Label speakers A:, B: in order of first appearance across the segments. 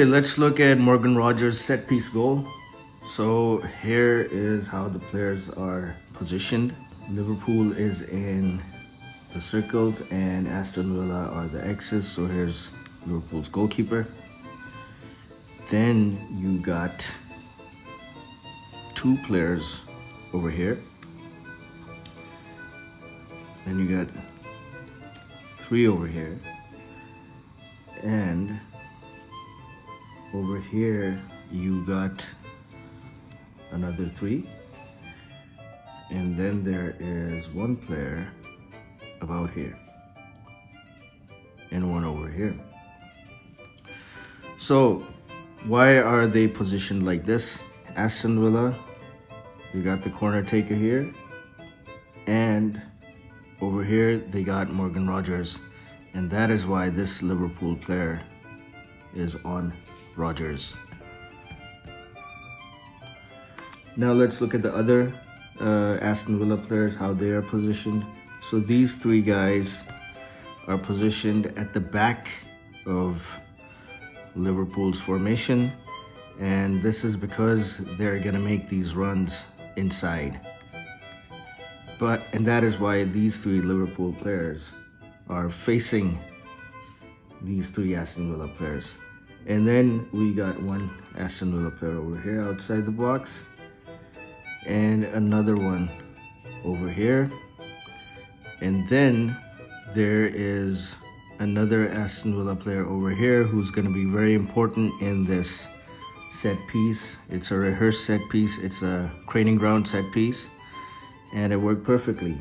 A: Okay, let's look at Morgan Rogers' set piece goal. So here is how the players are positioned. Liverpool is in the circles and Aston Villa are the X's. So here's Liverpool's goalkeeper. Then you got two players over here. Then you got three over here. And over here you got another three. And then there is one player about here. And one over here. So why are they positioned like this? Aston Villa, you got the corner taker here, and over here they got Morgan Rogers, and that is why this Liverpool player is on Rogers. Now let's look at the other Aston Villa players, how they are positioned. So these three guys are positioned at the back of Liverpool's formation, and this is because they're gonna make these runs inside. And that is why these three Liverpool players are facing these three Aston Villa players. And then we got one Aston Villa player over here outside the box, and another one over here. And then there is another Aston Villa player over here who's going to be very important in this set piece. It's a rehearsed set piece. It's a training ground set piece, and it worked perfectly.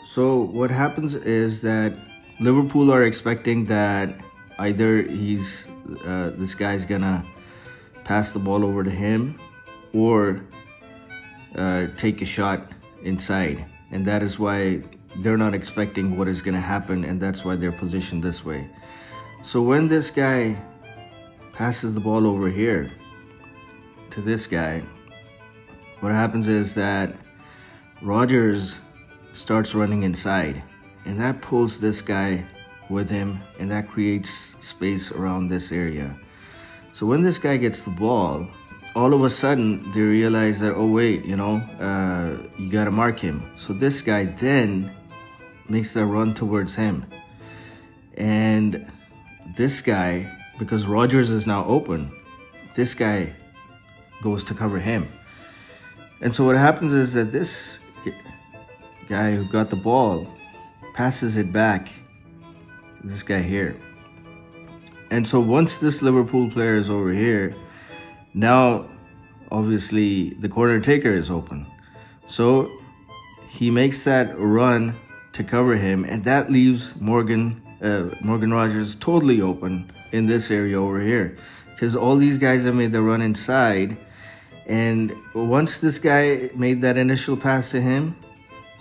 A: So what happens is that Liverpool are expecting that either this guy's gonna pass the ball over to him or take a shot inside, and that is why they're not expecting what is going to happen, and that's why they're positioned this way. So when this guy passes the ball over here to this guy, what happens is that Rogers starts running inside, and that pulls this guy with him, and that creates space around this area. So when this guy gets the ball, all of a sudden they realize that, oh wait, you gotta mark him. So this guy then makes that run towards him, and this guy, because Rogers is now open, this guy goes to cover him. And so what happens is that this guy who got the ball passes it back to this guy here. And so once this Liverpool player is over here, now obviously the corner taker is open, so he makes that run to cover him, and that leaves Morgan Rogers totally open in this area over here, because all these guys have made the run inside. And once this guy made that initial pass to him,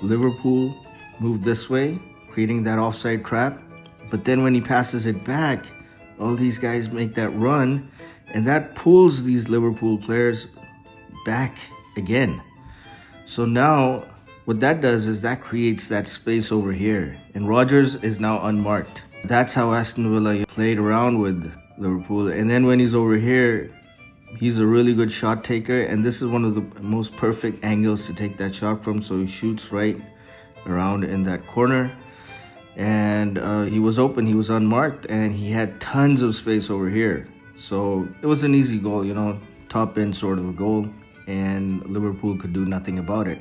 A: Liverpool moved this way, creating that offside trap. But then when he passes it back, all these guys make that run, and that pulls these Liverpool players back again. So now what that does is that creates that space over here, and Rogers is now unmarked. That's how Aston Villa played around with Liverpool. And then when he's over here, he's a really good shot taker, and this is one of the most perfect angles to take that shot from. So he shoots right around in that corner, and he was open, he was unmarked, and he had tons of space over here. So it was an easy goal, top end sort of a goal, and Liverpool could do nothing about it.